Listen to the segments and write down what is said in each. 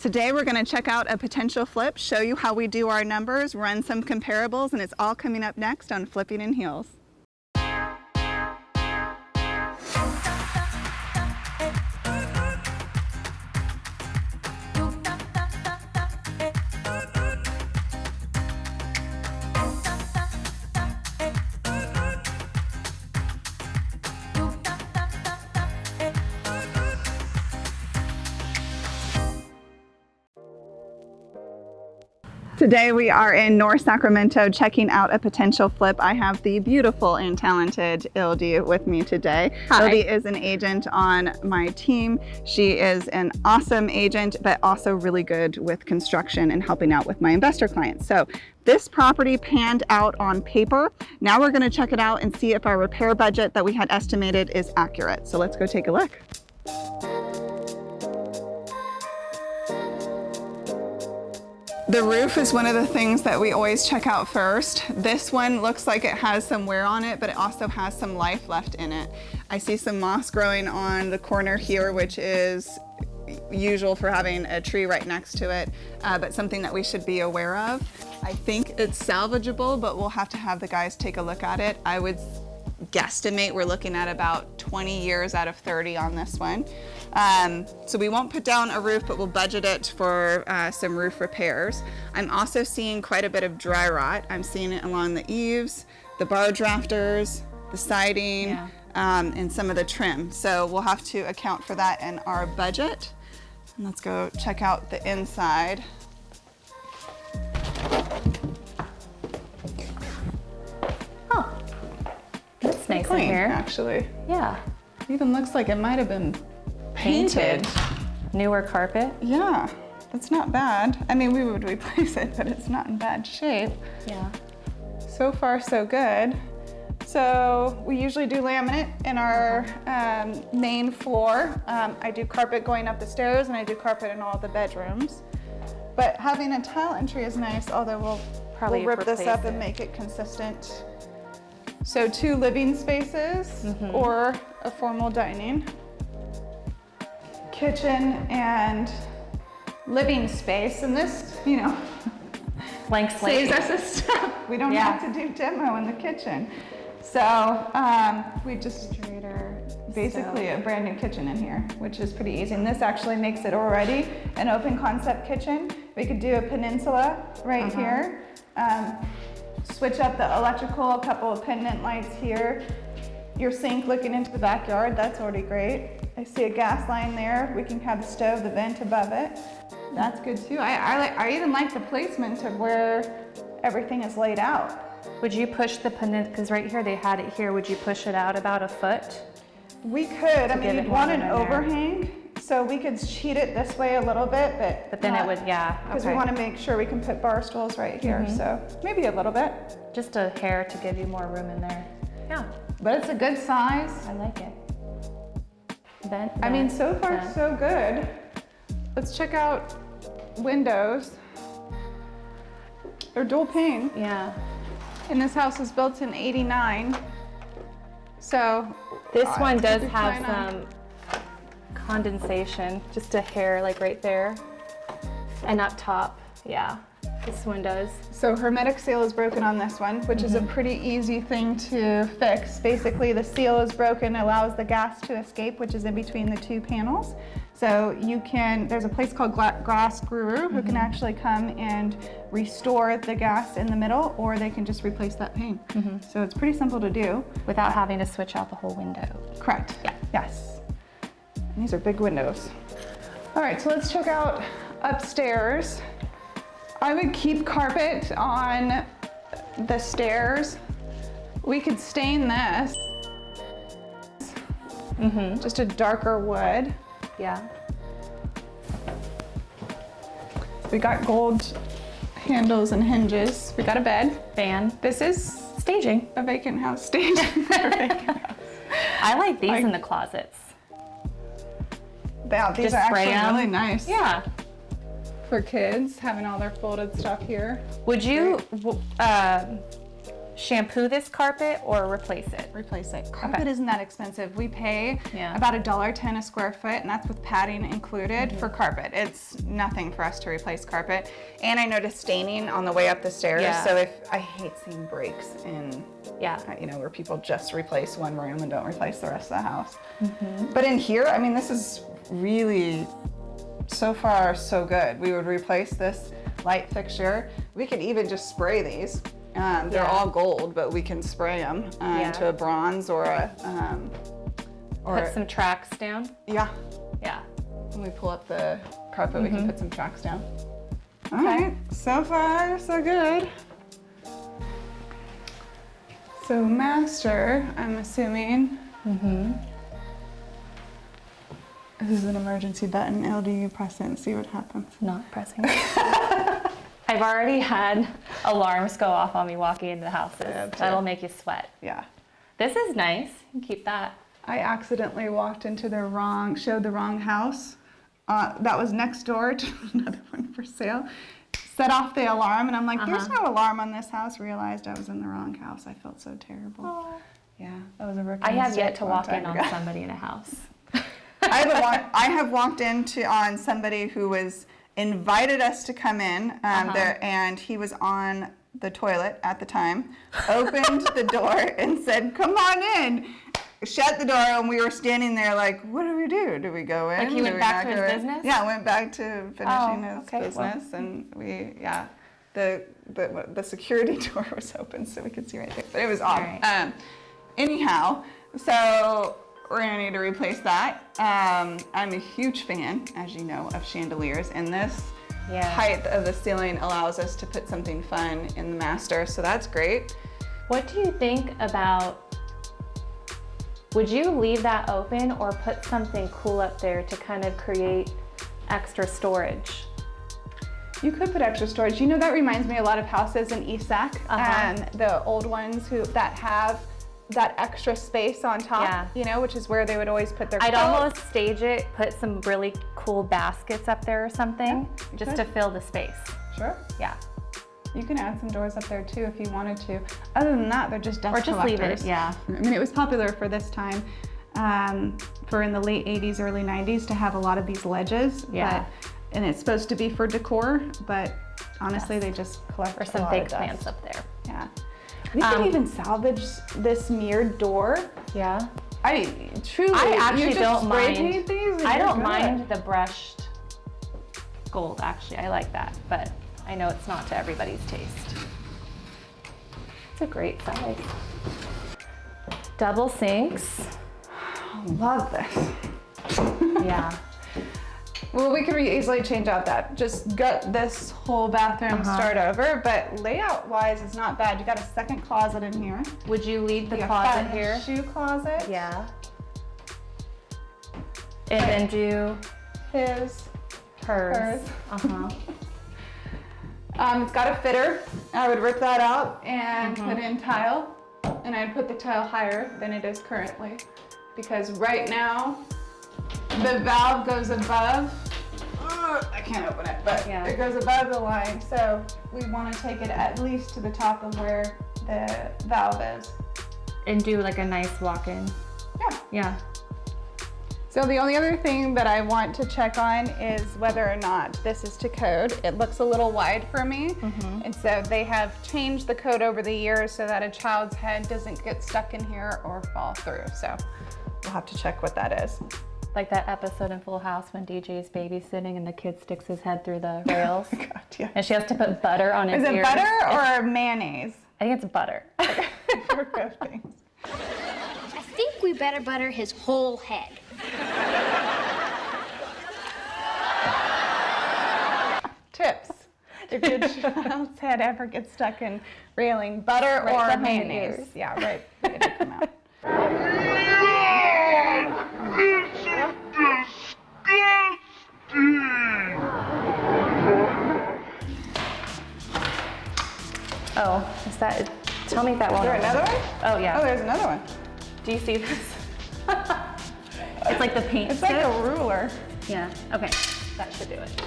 Today we're going to check out a potential flip, show you how we do our numbers, run some comparables, and it's all coming up next on Flipping in Heels. Today we are in North Sacramento checking out a potential flip. I have the beautiful and talented Ildi with me today. Hi. Ildi is an agent on my team. She is an awesome agent, but also really good with construction and helping out with my investor clients. So this property panned out on paper. Now we're going to check it out and see if our repair budget that we had estimated is accurate. So let's go take a look. The roof is one of the things that we always check out first. This one looks like it has some wear on it, but it also has some life left in it. I see some moss growing on the corner here, which is usual for having a tree right next to it, but something that we should be aware of. I think it's salvageable, but we'll have to have the guys take a look at it. I would guesstimate we're looking at about 20 years out of 30 on this one. So we won't put down a roof, but we'll budget it for some roof repairs. I'm also seeing quite a bit of dry rot. I'm seeing it along the eaves, the barge rafters, the siding, and some of the trim. So we'll have to account for that in our budget. And let's go check out the inside. Oh, that's nice Clean, in here. Actually. Yeah. Even looks like it might have been painted. Newer carpet. Yeah, that's not bad. I mean, we would replace it, but it's not in bad shape. Yeah. So far, so good. So we usually do laminate in our main floor. I do carpet going up the stairs, and I do carpet in all the bedrooms. But having a tile entry is nice, although we'll rip this up and make it consistent. So 2 living spaces or a formal dining. Kitchen and living space, and this, you know, Blank slate. saves us a step. We don't have to do demo in the kitchen. So we just basically a brand new kitchen in here, which is pretty easy. And this actually makes it already an open concept kitchen. We could do a peninsula right here. Switch up the electrical, a couple of pendant lights here. Your sink looking into the backyard, that's already great. I see a gas line there. We can have the stove, the vent above it. That's good too. I even like the placement of where everything is laid out. Would you push the peninsula, because right here they had it here, would you push it out about a foot? We could. I mean, you'd want an more room in there. overhang, so we could sheet it this way a little bit, but then not, it would, because we want to make sure we can put bar stools right here. So maybe a little bit. Just a hair to give you more room in there. Yeah. But it's a good size. I like it. Vent, I mean, vent, so far vent. so good. Let's check out windows. They're dual pane. Yeah. And this house was built in '89. So This one does we have plan on- some condensation, just a hair like right there. And up top, yeah, this one does. So hermetic seal is broken on this one, which is a pretty easy thing to fix. Basically, the seal is broken, allows the gas to escape, which is in between the 2 panels. So you can, there's a place called Glass Guru who can actually come and restore the gas in the middle, or they can just replace that pane. So it's pretty simple to do. Without having to switch out the whole window. Correct. Yeah. Yes. And these are big windows. All right, so let's check out upstairs. I would keep carpet on the stairs. We could stain this. Just a darker wood. Yeah. We got gold handles and hinges. We got a bed. Fan. This is Staging. a vacant house stage. I like these in the closets. Wow, these Just are spray actually 'em. really nice. Yeah. For kids, having all their folded stuff here. Would you shampoo this carpet or replace it? Replace it. Carpet isn't that expensive. We pay Yeah. about $1.10 a square foot, and that's with padding included for carpet. It's nothing for us to replace carpet. And I noticed staining on the way up the stairs. Yeah. So if I hate seeing breaks in, Yeah. you know, where people just replace one room and don't replace the rest of the house. But in here, I mean, this is really, so far, so good. We would replace this light fixture. We could even just spray these. They're all gold, but we can spray them to a bronze or a, Put some tracks down. yeah. Yeah. When we pull up the carpet, we can put some tracks down. All right, so far, so good. So master, I'm assuming. This is an emergency button. Ildi, you press it and see what happens. Not pressing. I've already had alarms go off on me walking into the houses. That'll make you sweat. Yeah. This is nice. You can keep that. I accidentally walked into showed the wrong house. That was next door to another one for sale. Set off the alarm, and I'm like, there's no alarm on this house. Realized I was in the wrong house. I felt so terrible. Oh. Yeah, that was a rookie I have mistake yet to a long walk in time on ago. somebody in a house. I have walked on somebody who was invited us to come in there, and he was on the toilet at the time, opened the door and said, "Come on in." Shut the door, and we were standing there like, what do we do? Do we go in? Like he went back to his business? Yeah, went back to finishing his business, well. and the security door was open so we could see right there, but it was off. Right. Anyhow, so we're gonna need to replace that. I'm a huge fan, as you know, of chandeliers, and this height of the ceiling allows us to put something fun in the master, so that's great. What do you think about, would you leave that open or put something cool up there to kind of create extra storage? You could put extra storage. You know, that reminds me a lot of houses in ESAC, the old ones that have that extra space on top, you know, which is where they would always put their I'd coats. almost stage it, put some really cool baskets up there or something, just to fill the space. Sure. Yeah. You can add some doors up there too if you wanted to. Other than that, they're just dust Or just collectors. leave it, yeah. I mean, it was popular for this time, for in the late 80s, early 90s, to have a lot of these ledges. Yeah. And it's supposed to be for decor, but honestly, they just collect Or some a lot fake of dust. plants up there. Yeah. We can even salvage this mirrored door. Yeah. I truly, I actually you just don't spray mind. paint these and I you're don't good. mind the brushed gold, actually. I like that, but I know it's not to everybody's taste. It's a great size. Double sinks. Love this. Yeah. Well, we could easily change out that. Just gut this whole bathroom, start over, but layout-wise, it's not bad. You got a second closet in here. Would you leave the You got closet a here? shoe closet. Yeah. And then do His, hers. hers. It's got a fitter. I would rip that out and put in tile, and I'd put the tile higher than it is currently, because right now the valve goes above. I can't open it, but it goes above the line, so we want to take it at least to the top of where the valve is. And do like a nice walk-in. Yeah. Yeah. So the only other thing that I want to check on is whether or not this is to code. It looks a little wide for me. And so they have changed the code over the years so that a child's head doesn't get stuck in here or fall through. So we'll have to check what that is. Like that episode in Full House when DJ's babysitting and the kid sticks his head through the rails. Oh God, yeah. And she has to put butter on his Is it ears. butter or mayonnaise? I think it's butter. For both things. I think we better butter his whole head. Tips. If your child's head ever gets stuck in railing, butter Right or behind the mayonnaise. ears. Yeah, right. It'll come out. Oh, is that, tell me if that won't Is there open. another one? Oh yeah. Oh, there's another one. Do you see this? It's like the paint It's like strip. a ruler. Yeah, okay, that should do it.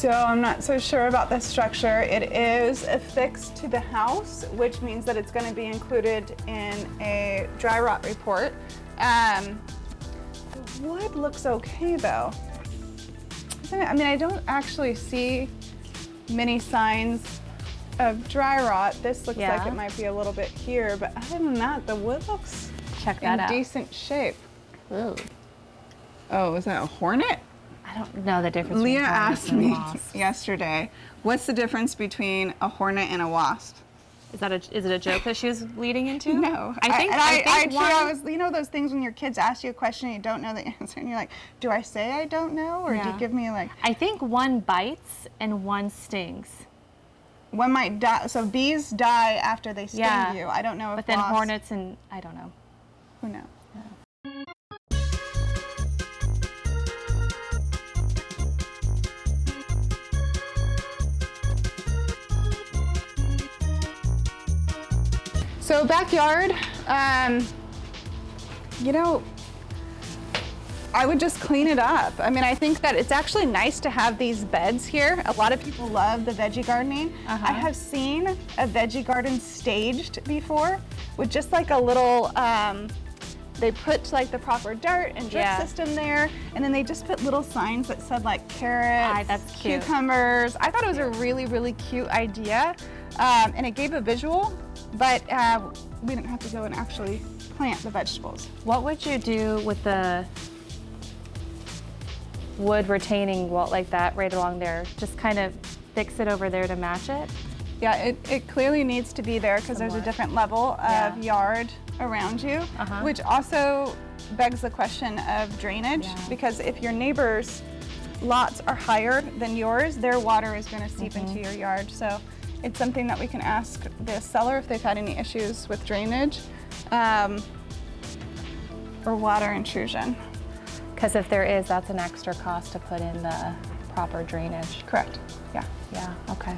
So I'm not so sure about the structure. It is affixed to the house, which means that it's going to be included in a dry rot report. The wood looks okay though. I mean, I don't actually see many signs of dry rot. This looks like it might be a little bit here, but other than that, the wood looks in decent shape. Ooh. Oh, is that a hornet? I don't know the difference. Leah between asked and me wasps. yesterday, what's the difference between a hornet and a wasp? Is it a joke that she was leading into? No. I was, you know those things when your kids ask you a question and you don't know the answer and you're like, do I say I don't know, or do you give me like? I think one bites and one stings. One might die, so bees die after they sting you. I don't know if but then hornets and, I don't know. Who knows? So backyard, you know, I would just clean it up. I mean, I think that it's actually nice to have these beds here. A lot of people love the veggie gardening. I have seen a veggie garden staged before with just like a little, they put like the proper dirt and drip system there, and then they just put little signs that said like carrots, that's cute. cucumbers. I thought it was a really, really cute idea, and it gave a visual, but we didn't have to go and actually plant the vegetables. What would you do with the wood retaining wall like that right along there? Just kind of fix it over there to match it? Yeah, it clearly needs to be there because there's a different level of yard around you, which also begs the question of drainage, because if your neighbors' lots are higher than yours, their water is going to seep into your yard. So it's something that we can ask the seller if they've had any issues with drainage or water intrusion. Because if there is, that's an extra cost to put in the proper drainage. Correct, yeah. Yeah, okay.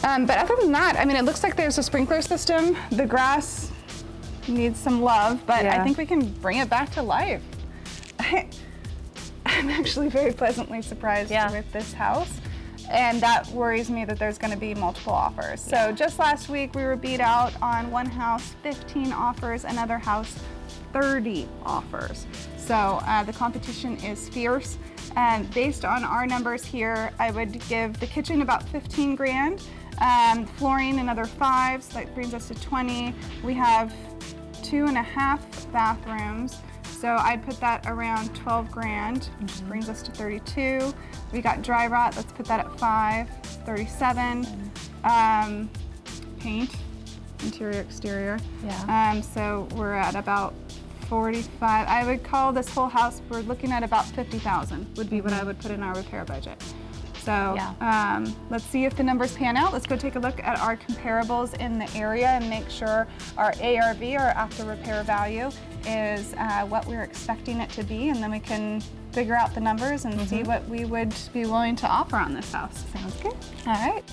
But other than that, I mean, it looks like there's a sprinkler system. The grass needs some love, but I think we can bring it back to life. I'm actually very pleasantly surprised with this house, and that worries me that there's going to be multiple offers. So just last week we were beat out on one house, 15 offers, another house, 30 offers. So the competition is fierce, and based on our numbers here, I would give the kitchen about 15 grand, flooring another 5, so that brings us to 20. We have 2.5 bathrooms, so I'd put that around 12 grand, which brings us to 32. We got dry rot, let's put that at 5, 37. Paint, interior, exterior. So we're at about 45. I would call this whole house, we're looking at about 50,000 would be what I would put in our repair budget. So let's see if the numbers pan out. Let's go take a look at our comparables in the area and make sure our ARV, our after repair value, is what we're expecting it to be, and then we can figure out the numbers and see what we would be willing to offer on this house. Sounds good. All right.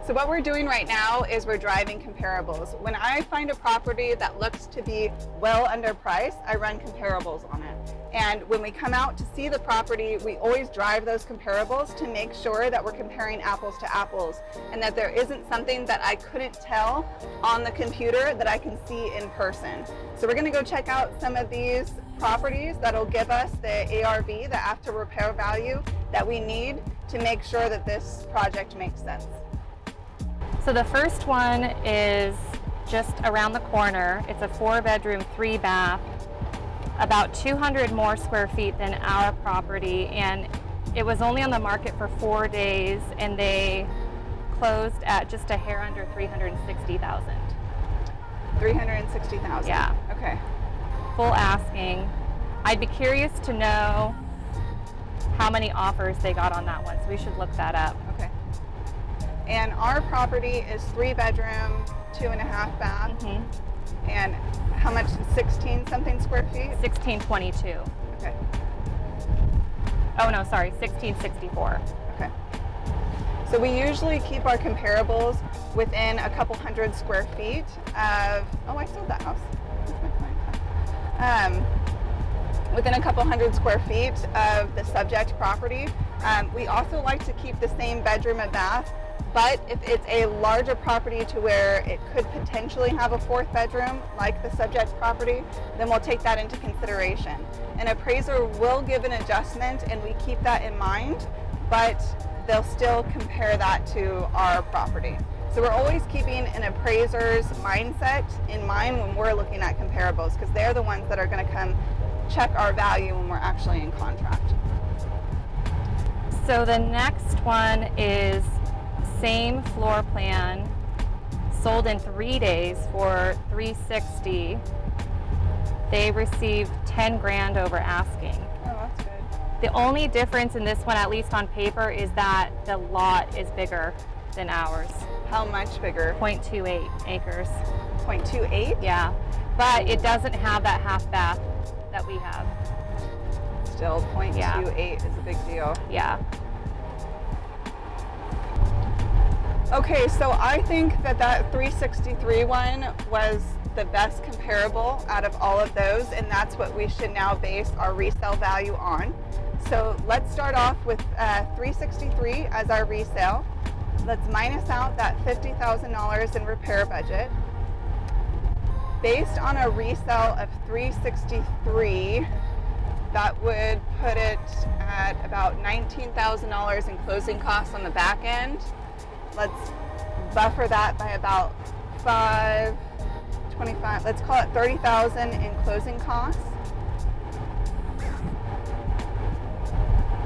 So what we're doing right now is we're driving comparables. When I find a property that looks to be well underpriced, I run comparables on it. And when we come out to see the property, we always drive those comparables to make sure that we're comparing apples to apples and that there isn't something that I couldn't tell on the computer that I can see in person. So we're gonna go check out some of these properties that'll give us the ARV, the after repair value that we need to make sure that this project makes sense. So the first one is just around the corner. It's a 4-bedroom, 3-bath, about 200 more square feet than our property, and it was only on the market for 4 days, and they closed at just a hair under 360,000. 360,000. Yeah. Okay. Full asking. I'd be curious to know how many offers they got on that one, so we should look that up. Okay. And our property is 3-bedroom, 2.5 bath. And how much? 16 something square feet? 1622. Okay. Oh no, sorry, 1664. Okay. So we usually keep our comparables within a couple hundred square feet of, oh, I sold that house. Within a couple hundred square feet of the subject property. We also like to keep the same bedroom and bath, but if it's a larger property to where it could potentially have a fourth bedroom, like the subject property, then we'll take that into consideration. An appraiser will give an adjustment, and we keep that in mind, but they'll still compare that to our property. So we're always keeping an appraiser's mindset in mind when we're looking at comparables, because they're the ones that are going to come check our value when we're actually in contract. So the next one is same floor plan, sold in 3 days for $360. They received 10 grand over asking. Oh, that's good. The only difference in this one, at least on paper, is that the lot is bigger than ours. How much bigger? 0.28 acres. 0.28? Yeah, but it doesn't have that half bath that we have. Still, 0.28 is a big deal. Yeah. Okay, so I think that 363 one was the best comparable out of all of those, and that's what we should now base our resale value on. So let's start off with 363 as our resale. Let's minus out that $50,000 in repair budget. Based on a resale of 363, that would put it at about $19,000 in closing costs on the back end. Let's buffer that by about 25, let's call it 30,000 in closing costs. Okay.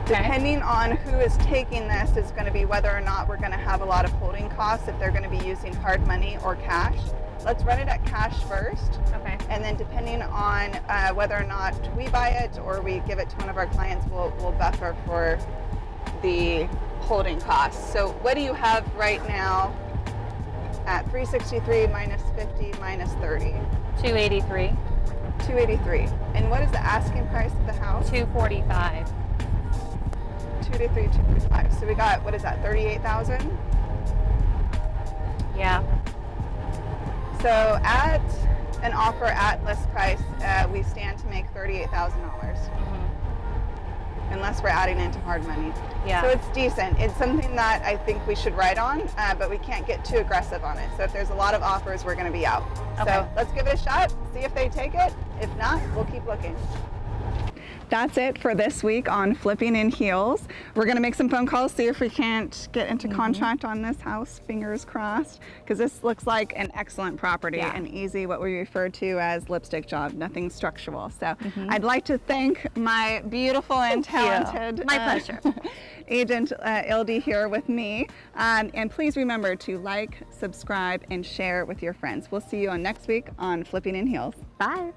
Depending on who is taking this is going to be whether or not we're going to have a lot of holding costs, if they're going to be using hard money or cash. Let's run it at cash first. Okay. And then depending on whether or not we buy it or we give it to one of our clients, we'll buffer for the holding costs. So what do you have right now at 363 minus 50 minus 30? 283. 283. And what is the asking price of the house? 245. 283, 245. So we got, what is that, 38,000? Yeah. So at an offer at list price, we stand to make $38,000. Unless we're adding into hard money. Yeah. So it's decent. It's something that I think we should write on, but we can't get too aggressive on it. So if there's a lot of offers, we're going to be out. Okay. So let's give it a shot, see if they take it. If not, we'll keep looking. That's it for this week on Flipping in Heels. We're going to make some phone calls, see if we can't get into contract on this house, fingers crossed, because this looks like an excellent property and easy, what we refer to as lipstick job, nothing structural. So I'd like to thank my beautiful and talented My pleasure. agent Ildi here with me. And please remember to like, subscribe, and share with your friends. We'll see you on next week on Flipping in Heels. Bye.